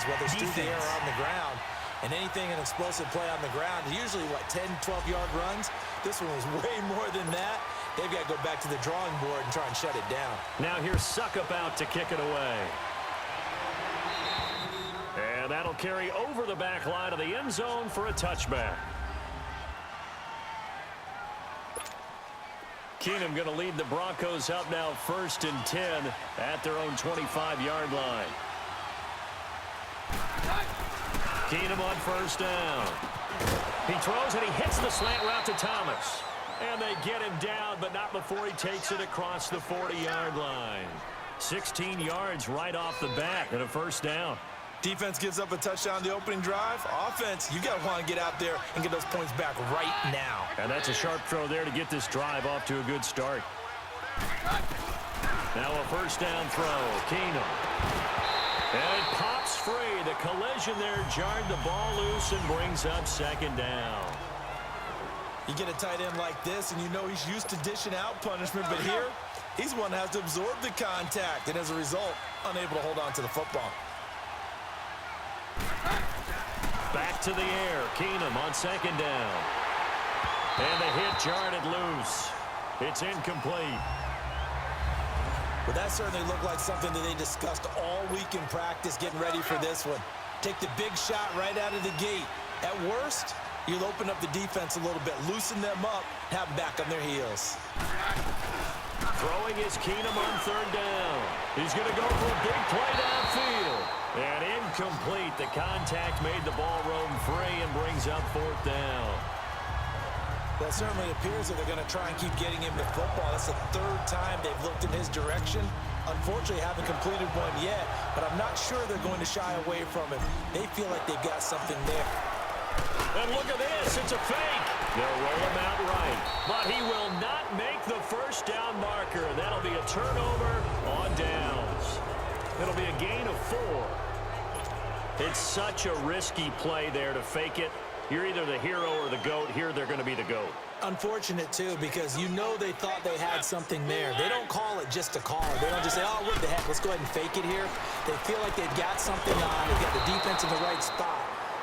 whether it's through the air or on the ground. And anything an explosive play on the ground, usually, 10, 12-yard runs. This one was way more than that. They've got to go back to the drawing board and try and shut it down. Now here's Suckup out to kick it away. And that'll carry over the back line of the end zone for a touchback. Keenum going to lead the Broncos up now 1st and 10 at their own 25-yard line. Keenum on 1st down. He throws and he hits the slant route to Thomas. And they get him down, but not before he takes it across the 40-yard line. 16 yards right off the bat and a 1st down. Defense gives up a touchdown the opening drive. Offense, you got to want to get out there and get those points back right now. And that's a sharp throw there to get this drive off to a good start. Now a 1st down throw. Keenum. And it pops free. The collision there jarred the ball loose and brings up 2nd down. You get a tight end like this, and you know he's used to dishing out punishment, but here, he's one that has to absorb the contact, and as a result, unable to hold on to the football. Back to the air. Keenum on 2nd down. And the hit jarred it loose. It's incomplete. Well, that certainly looked like something that they discussed all week in practice getting ready for this one. Take the big shot right out of the gate. At worst, you'll open up the defense a little bit, loosen them up, have them back on their heels. Throwing is Keenum on 3rd down. He's going to go for a big play downfield. And incomplete. The contact made the ball roam free and brings up 4th down. Well, it certainly appears that they're going to try and keep getting him the football. That's the 3rd time they've looked in his direction. Unfortunately, haven't completed one yet, but I'm not sure they're going to shy away from him. They feel like they've got something there. And look at this. It's a fake. They'll roll him out right. But he will not make the 1st down marker. That'll be a turnover on downs. It'll be a gain of 4. It's such a risky play there to fake it. You're either the hero or the GOAT. Here they're going to be the GOAT. Unfortunate, too, because you know they thought they had something there. They don't call it just to call it. They don't just say, oh, what the heck, let's go ahead and fake it here. They feel like they've got something on. They've got the defense in the right spot.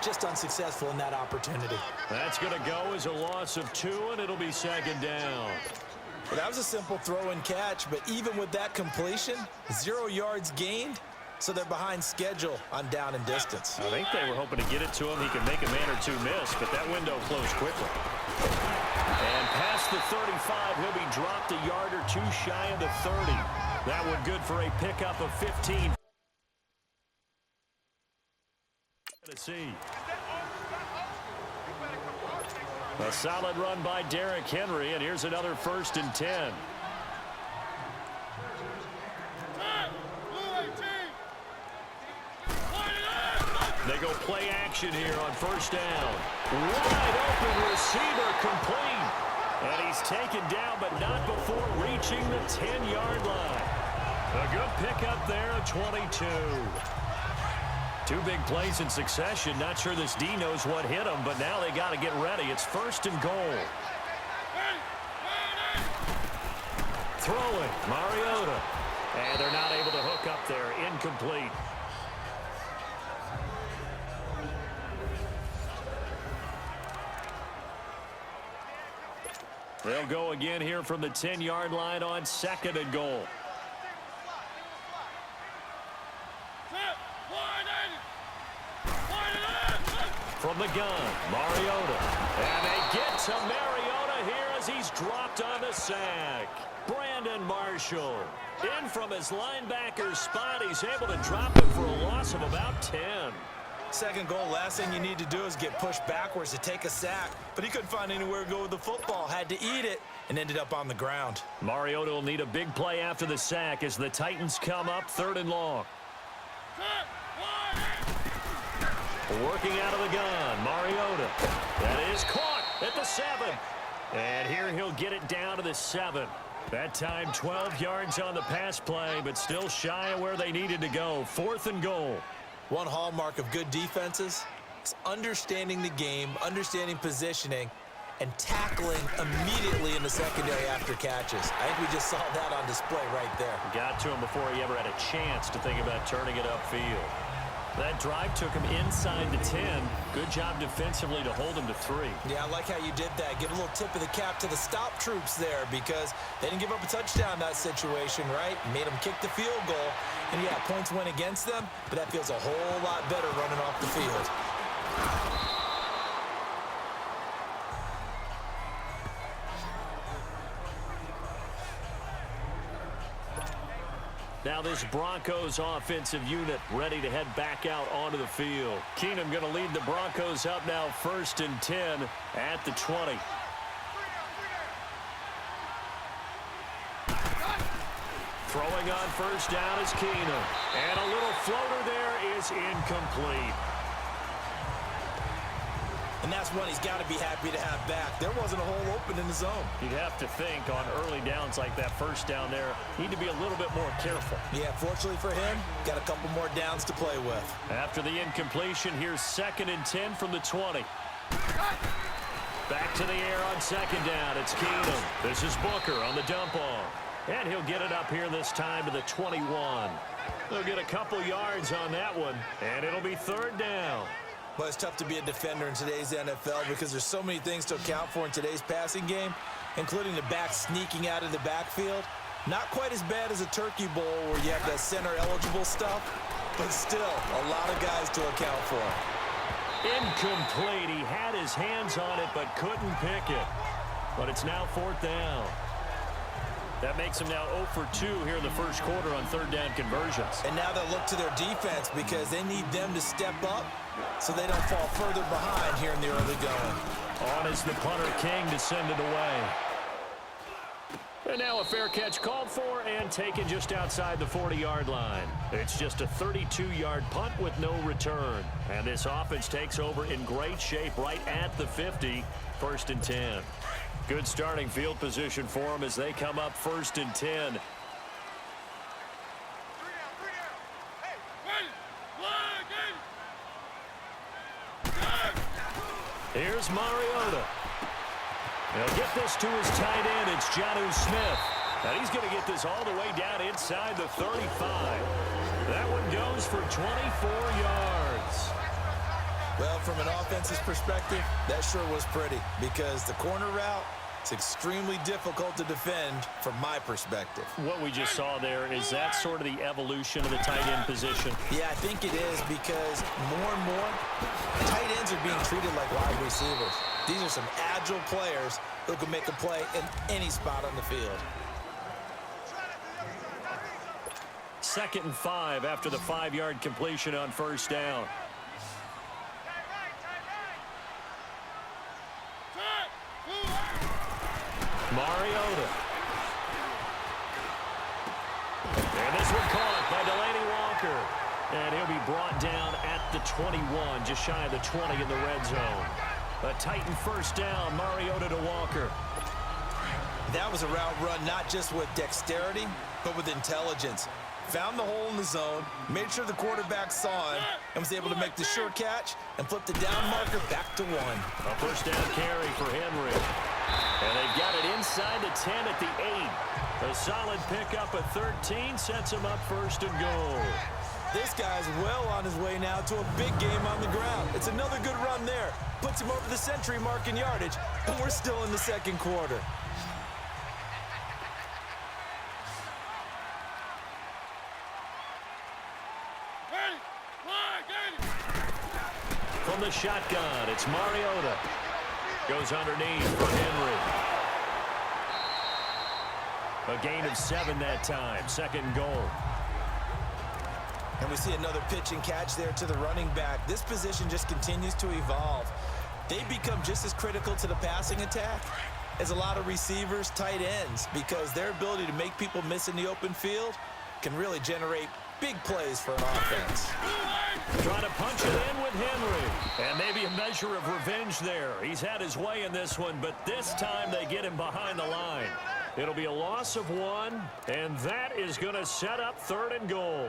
Just unsuccessful in that opportunity. That's going to go as a loss of 2, and it'll be 2nd down. Well, that was a simple throw and catch, but even with that completion, 0 yards gained. So they're behind schedule on down and distance. I think they were hoping to get it to him. He could make a man or two miss, but that window closed quickly. And past the 35, he'll be dropped a yard or two shy of the 30. That one good for a pickup of 15. Tennessee. A solid run by Derrick Henry, and here's another 1st and 10. They go play action here on 1st down. Wide open receiver complete. And he's taken down, but not before reaching the 10-yard line. A good pickup there at 22. 2 big plays in succession. Not sure this D knows what hit him, but now they got to get ready. It's 1st and goal. Throwing, Mariota. And they're not able to hook up there. Incomplete. They'll go again here from the 10-yard line on 2nd and goal. From the gun, Mariota. And they get to Mariota here as he's dropped on the sack. Brandon Marshall. In from his linebacker spot. He's able to drop it for a loss of about 10. 2nd goal, last thing you need to do is get pushed backwards to take a sack. But he couldn't find anywhere to go with the football. Had to eat it and ended up on the ground. Mariota will need a big play after the sack as the Titans come up 3rd and long. Working out of the gun, Mariota. That is caught at the 7. And here he'll get it down to the 7. That time 12 yards on the pass play, but still shy of where they needed to go. 4th and goal. One hallmark of good defenses is understanding the game, understanding positioning, and tackling immediately in the secondary after catches. I think we just saw that on display right there. Got to him before he ever had a chance to think about turning it upfield. That drive took him inside the 10. Good job defensively to hold him to 3. Yeah, I like how you did that. Give a little tip of the cap to the stop troops there because they didn't give up a touchdown in that situation, right? Made them kick the field goal. And, yeah, points went against them, but that feels a whole lot better running off the field. Now this Broncos offensive unit ready to head back out onto the field. Keenum going to lead the Broncos up now 1st and 10 at the 20. Throwing on 1st down is Keenum. And a little floater there is incomplete. And that's one he's got to be happy to have back. There wasn't a hole open in the zone. You'd have to think on early downs like that 1st down there, need to be a little bit more careful. Yeah, fortunately for him, got a couple more downs to play with. After the incompletion, here's 2nd and 10 from the 20. Back to the air on 2nd down. It's Keenum. This is Booker on the dump off. And he'll get it up here this time to the 21. They'll get a couple yards on that one, and it'll be 3rd down. Well, it's tough to be a defender in today's NFL because there's so many things to account for in today's passing game, including the back sneaking out of the backfield. Not quite as bad as a turkey bowl where you have that center-eligible stuff, but still a lot of guys to account for. Incomplete. He had his hands on it but couldn't pick it. But it's now 4th down. That makes them now 0 for 2 here in the 1st quarter on 3rd down conversions. And now they'll look to their defense because they need them to step up so they don't fall further behind here in the early going. On is the punter King to send it away. And now a fair catch called for and taken just outside the 40-yard line. It's just a 32-yard punt with no return. And this offense takes over in great shape right at the 50, 1st and 10. Good starting field position for them as they come up 1st and 10. Here's Mariota. He'll get this to his tight end. It's Jonnu Smith. And he's going to get this all the way down inside the 35. That one goes for 24 yards. Well, from an offense's perspective, that sure was pretty because the corner route is extremely difficult to defend from my perspective. What we just saw there, is that sort of the evolution of the tight end position? Yeah, I think it is because more and more, tight ends are being treated like wide receivers. These are some agile players who can make a play in any spot on the field. 2nd and 5 after the 5-yard completion on 1st down. Mariota. And this one caught by Delaney Walker. And he'll be brought down at the 21, just shy of the 20 in the red zone. A Titan 1st down, Mariota to Walker. That was a route run not just with dexterity, but with intelligence. Found the hole in the zone, made sure the quarterback saw him, and was able to make the sure catch and flip the down marker back to 1. A 1st down carry for Henry. And they've got it inside the 10 at the 8. A solid pickup at 13 sets him up 1st and goal. This guy's well on his way now to a big game on the ground. It's another good run there. Puts him over the century mark in yardage, and we're still in the 2nd quarter. From the shotgun, it's Mariota. Goes underneath for Henry. A gain of 7 that time. 2nd goal. And we see another pitch and catch there to the running back. This position just continues to evolve. They become just as critical to the passing attack as a lot of receivers, tight ends, because their ability to make people miss in the open field can really generate big plays for an offense. Trying to punch it in with Henry. And maybe a measure of revenge there. He's had his way in this one, but this time they get him behind the line. It'll be a loss of 1, and that is going to set up 3rd and goal.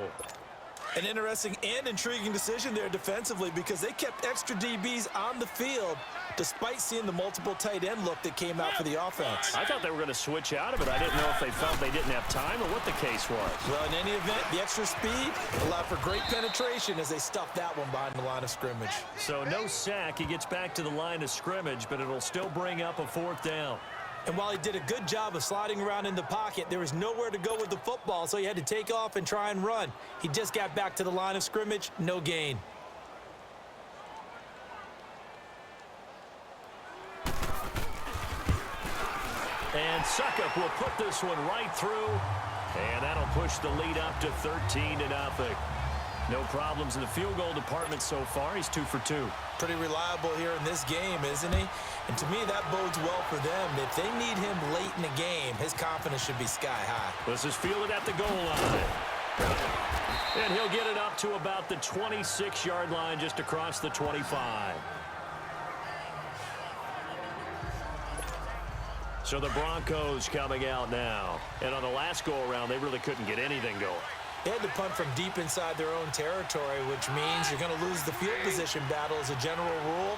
An interesting and intriguing decision there defensively because they kept extra DBs on the field despite seeing the multiple tight end look that came out for the offense. I thought they were going to switch out of it. I didn't know if they felt they didn't have time or what the case was. Well, in any event, the extra speed allowed for great penetration as they stuffed that one behind the line of scrimmage. So no sack. He gets back to the line of scrimmage, but it'll still bring up a 4th down. And while he did a good job of sliding around in the pocket, there was nowhere to go with the football, so he had to take off and try and run. He just got back to the line of scrimmage, no gain. And Suckup will put this one right through, and that'll push the lead up to 13-0. No problems in the field goal department so far. He's 2 for 2. Pretty reliable here in this game, isn't he? And to me, that bodes well for them. If they need him late in the game, his confidence should be sky high. This is fielded at the goal line. And he'll get it up to about the 26-yard line, just across the 25. So the Broncos coming out now. And on the last go-around, they really couldn't get anything going. They had to punt from deep inside their own territory, which means you're going to lose the field position battle as a general rule.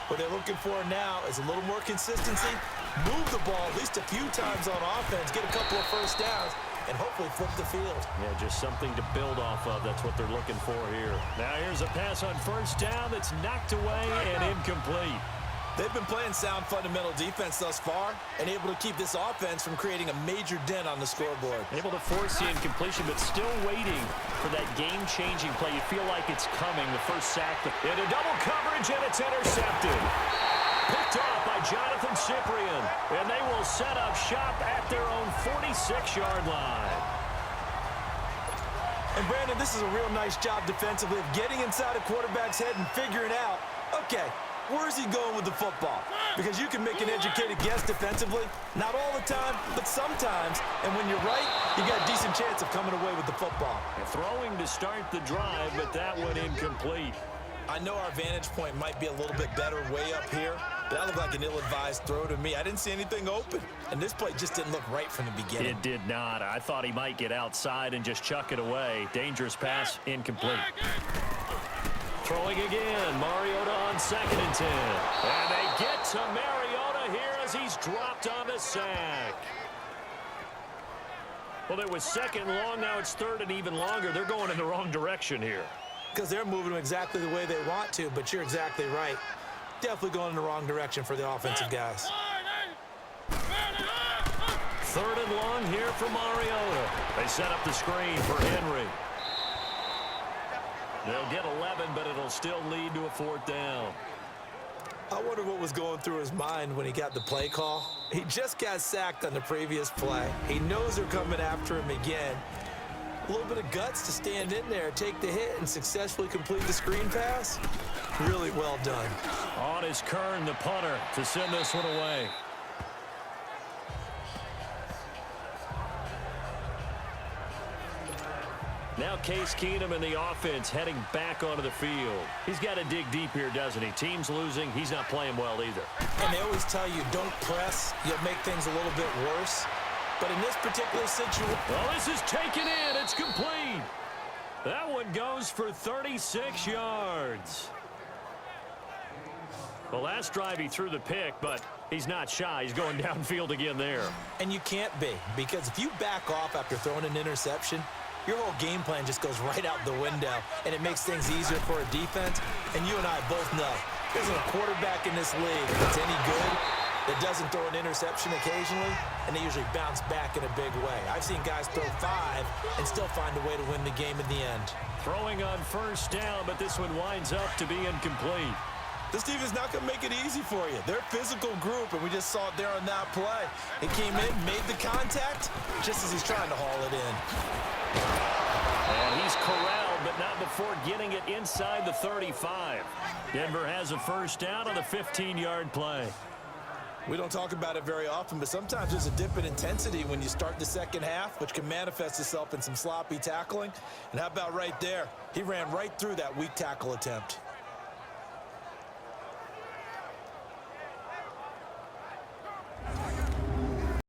What they're looking for now is a little more consistency, move the ball at least a few times on offense, get a couple of first downs, and hopefully flip the field. Yeah, just something to build off of. That's what they're looking for here. Now here's a pass on 1st down that's knocked away and incomplete. They've been playing sound fundamental defense thus far and able to keep this offense from creating a major dent on the scoreboard. Able to force the incompletion, but still waiting for that game-changing play. You feel like it's coming, the first sack. Into double coverage, and it's intercepted. Picked off by Jonathan Cyprien, and they will set up shop at their own 46-yard line. And Brandon, this is a real nice job defensively of getting inside a quarterback's head and figuring out, okay, where's he going with the football? Because you can make an educated guess defensively. Not all the time, but sometimes. And when you're right, you got a decent chance of coming away with the football. Throwing to start the drive, but that one incomplete. I know our vantage point might be a little bit better way up here, but that looked like an ill-advised throw to me. I didn't see anything open, and this play just didn't look right from the beginning. It did not. I thought he might get outside and just chuck it away. Dangerous pass, incomplete. Throwing again, Mariota on 2nd and 10. And they get to Mariota here as he's dropped on the sack. Well, it was 2nd and long, now it's 3rd and even longer. They're going in the wrong direction here. Because they're moving them exactly the way they want to, but you're exactly right. Definitely going in the wrong direction for the offensive guys. 3rd and long here for Mariota. They set up the screen for Henry. They'll get 11, but it'll still lead to a 4th down. I wonder what was going through his mind when he got the play call. He just got sacked on the previous play. He knows they're coming after him again. A little bit of guts to stand in there, take the hit, and successfully complete the screen pass. Really well done. On is Kern, the punter, to send this one away. Now Case Keenum in the offense heading back onto the field. He's got to dig deep here, doesn't he? Team's losing. He's not playing well either. And they always tell you, don't press. You'll make things a little bit worse. But in this particular situation... Well, this is taken in. It's complete. That one goes for 36 yards. The last drive he threw the pick, but he's not shy. He's going downfield again there. And you can't be, because if you back off after throwing an interception, your whole game plan just goes right out the window, and it makes things easier for a defense. And you and I both know there isn't a quarterback in this league that's any good that doesn't throw an interception occasionally, and they usually bounce back in a big way. I've seen guys throw 5 and still find a way to win the game in the end. Throwing on 1st down, but this one winds up to be incomplete. This team is not going to make it easy for you. They're a physical group, and we just saw it there on that play. He came in, made the contact, just as he's trying to haul it in. And he's corralled, but not before getting it inside the 35. Denver has a 1st down on the 15-yard play. We don't talk about it very often, but sometimes there's a dip in intensity when you start the second half, which can manifest itself in some sloppy tackling. And how about right there? He ran right through that weak tackle attempt.